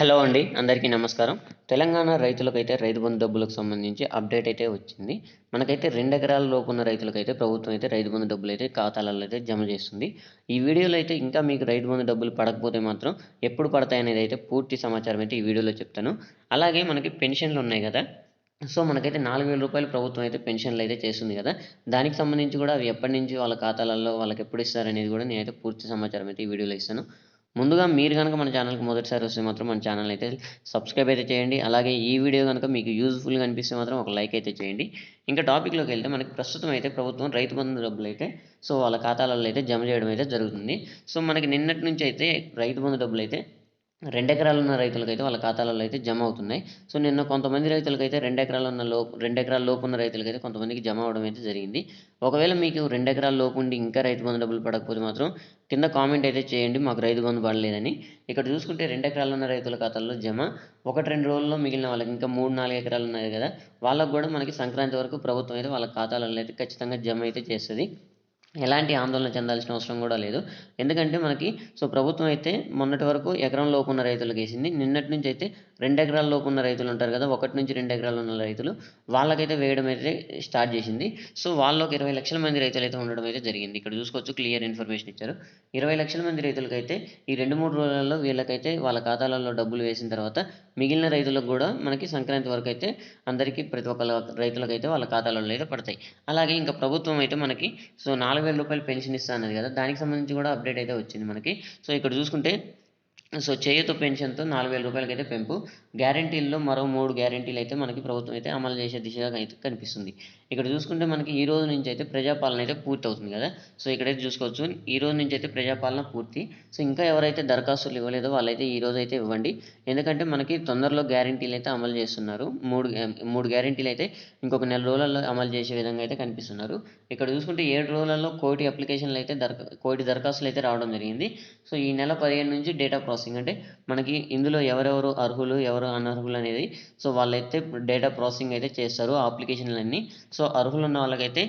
Hello అండి. అందరికీ నమస్కారం. తెలంగాణ రైతులకైతే రైతు బంధు డబ్బులకు సంబంధించి అప్డేట్ అయితే వచ్చింది. మనకైతే 2 ఎకరాల లోపు ఉన్న రైతులకైతే ప్రభుత్వం అయితే రైతు బంధు డబ్బులైతే ఖాతాలలో అయితే జమ చేస్తుంది. ఈ వీడియోలో అయితే ఇంకా మీకు రైతు బంధు డబ్బులు పడకపోతే మాత్రం ఎప్పుడు పడతాయనేది అయితే పూర్తి సమాచారం అయితే ఈ వీడియోలో చెప్తాను. అలాగే మనకి పెన్షన్లు ఉన్నాయి గదా! సో, మనకైతే రూ. 4,000 ప్రభుత్వం అయితే పెన్షన్లు అయితే చేస్తుంది గదా! దానికి సంబంధించి కూడా అవి ఎప్పటినుంచి వాళ్ళ ఖాతాలలో వాళ్ళకెప్పుడు ఇస్తారనేది కూడా నేనైతే పూర్తి సమాచారం అయితే ఈ వీడియోలో ఇస్తాను. ముందుగా మీరు గనక మన ఛానల్‌కి మొదటిసారి వస్తే మాత్రం మన ఛానల్‌ని అయితే సబ్స్క్రైబ్ అయితే చేయండి. అలాగే ఈ వీడియో గనక మీకు యూజ్‌ఫుల్‌గా అనిపిస్తే మాత్రం ఒక లైక్ అయితే చేయండి. ఇంకా టాపిక్‌లోకెళ్తే మనకి ప్రస్తుతం అయితే ప్రభుత్వం రైతు బంధు డబ్బులైతే సో, వాళ్ళ ఖాతాలలో అయితే జమ చేయడం అయితే జరుగుతుంది. సో, మనకి నిన్నటి నుంచి అయితే రైతు బంధు డబ్బులైతే 2 ఎకరాలు ఉన్న రైతులకైతే వాళ్ళ ఖాతాలలో అయితే జమ అవుతున్నాయి. సో, నిన్న కొంతమంది రైతులకైతే 2 ఎకరాల లోపు ఉన్న రైతులకైతే కొంతమందికి జమ అవ్వడం అయితే జరిగింది. ఒకవేళ మీకు 2 ఎకరాల లోపు ఉండి ఇంకా రైతు బంధు డబ్బులు పడకపోతే మాత్రం కింద కామెంట్ అయితే చేయండి. మాకు రైతు బంధు పడలేదని. ఇక్కడ చూసుకుంటే 2 ఎకరాలు ఉన్న రైతుల ఖాతాల్లో జమ. 1, 2 రోజుల్లో మిగిలిన వాళ్ళకి ఇంకా 3, 4 ఎకరాలు ఉన్నాయి గదా! వాళ్ళకి గూడా మనకి సంక్రాంతి వరకు ప్రభుత్వం అయితే వాళ్ళ ఖాతాలలో అయితే ఖచ్చితంగా జమ అయితే చేస్తది. ఎలాంటి ఆందోళన చెందాల్సిన అవసరం గూడా లేదు. ఎందుకంటే మనకి సో, ప్రభుత్వం అయితే మొన్నటి వరకు ఎకరం లోపు ఉన్న రైతులకేసింది. నిన్నటి నుంచి అయితే 2 ఎకరాల లోపు ఉన్న రైతులుంటారు గదా! 1-2 ఎకరాలు ఉన్న రైతులు వాళ్ళకైతే వేయడం అయితే స్టార్ట్ జేసింది. సో, వాళ్ళలో ఒక 20,00,000 మంది రైతులైతే ఉండడం అయితే జరిగింది. ఇక్కడ చూసుకోవచ్చు క్లియర్ ఇన్ఫర్మేషన్ ఇచ్చారు. 20,00,000 మంది రైతులకైతే ఈ 2, 3 రోజులలో వీళ్ళకైతే వాళ్ళ ఖాతాలలో డబ్బులు వేసిన తర్వాత మిగిలిన రైతులకు గూడా మనకి సంక్రాంతి వరకైతే అందరికీ ప్రతి ఒక్కళ్ళ రైతులకైతే వాళ్ళ ఖాతాలలో అయితే పడతాయి. అలాగే ఇంకా ప్రభుత్వం అయితే మనకి సో, రూ. 4,000 పెన్షన్ ఇస్తా అన్నది గదా! దానికి సంబంధించి కూడా అప్డేట్ అయితే వచ్చింది మనకి. సో, ఇక్కడ చూసుకుంటే సో, చేయూత పెన్షన్‌తో రూ. 4,000 పెంపు. గ్యారంటీల్లో మరో 3 గ్యారంటీలైతే మనకి ప్రభుత్వం అయితే అమలు చేసే దిశగా అయితే కనిపిస్తుంది. ఇక్కడ చూసుకుంటే మనకి ఈ రోజు నుంచి అయితే ప్రజాపాలన అయితే పూర్తవుతుంది గదా! సో, ఇక్కడైతే చూసుకోవచ్చు. ఈ రోజు నుంచి అయితే ప్రజాపాలన పూర్తి. సో, ఇంకా ఎవరైతే దరఖాస్తులు ఇవ్వలేదో వాళ్ళైతే ఈ రోజైతే ఇవ్వండి. ఎందుకంటే మనకి తొందరలో గ్యారంటీలైతే అమలు చేస్తున్నారు. 3 గ్యారంటీలైతే ఇంకొక నెల రోజులలో అమలు చేసే విధంగా అయితే కనిపిస్తున్నారు. ఇక్కడ చూసుకుంటే 7 రోజులలో కోటి దరఖాస్తులైతే రావడం జరిగింది. సో, ఈ నెల 15 నుంచి డేటా ప్రాసెసింగ్ అంటే మనకి ఇందులో ఎవరెవరు అర్హులు, ఎవరు అనర్హులు అనేది సో, వాళ్ళైతే డేటా ప్రాసెసింగ్ అయితే చేస్తారు ఆ అప్లికేషన్‌లన్నీ. సో, అర్హులున్న వాళ్ళకైతే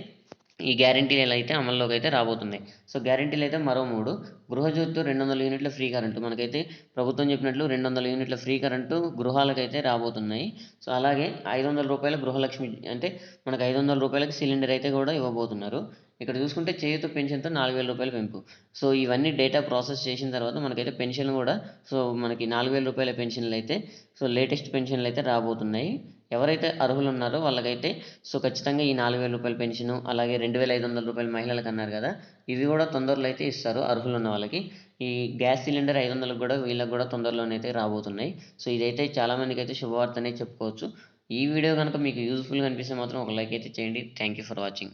ఈ గ్యారంటీలైతే అమల్లోకైతే రాబోతున్నాయి. సో, గ్యారంటీలైతే మరో 3 గృహజ్యోతితో 200 యూనిట్ల ఫ్రీ కరెంటు. మనకైతే ప్రభుత్వం చెప్పినట్లు 200 యూనిట్ల ఫ్రీ కరెంటు గృహాలకైతే రాబోతున్నాయి. సో, అలాగే రూ. 500 గృహలక్ష్మి అంటే మనకు రూ. 500కి సిలిండర్ అయితే కూడా ఇవ్వబోతున్నారు. ఇక్కడ చూసుకుంటే చేయూత పెన్షన్‌తో రూ. 4,000 పెంపు. సో, ఇవన్నీ డేటా ప్రాసెస్ చేసిన తర్వాత మనకైతే పెన్షన్‌లు గూడా సో, మనకి రూ. 4,000 పెన్షన్‌లైతే సో, లేటెస్ట్ పెన్షన్‌లైతే రాబోతున్నాయి. ఎవరైతే అర్హులున్నారో వాళ్ళకైతే సో, ఖచ్చితంగా ఈ రూ. 4,000 పెన్షను, అలాగే రూ. 2,500 మహిళలకన్నారు గదా! ఇవి గూడా తొందరలో అయితే ఇస్తారు అర్హులున్న వాళ్ళకి. ఈ గ్యాస్ సిలిండర్ 500కి గూడా వీళ్ళకి గూడా తొందరలోనైతే రాబోతున్నాయి. సో, ఇదైతే చాలా మందికైతే శుభవార్తనే చెప్పుకోవచ్చు. ఈ వీడియో గనుక మీకు యూజ్‌ఫుల్‌గా అనిపిస్తే మాత్రం ఒక లైక్ అయితే చేయండి. Thank you for watching.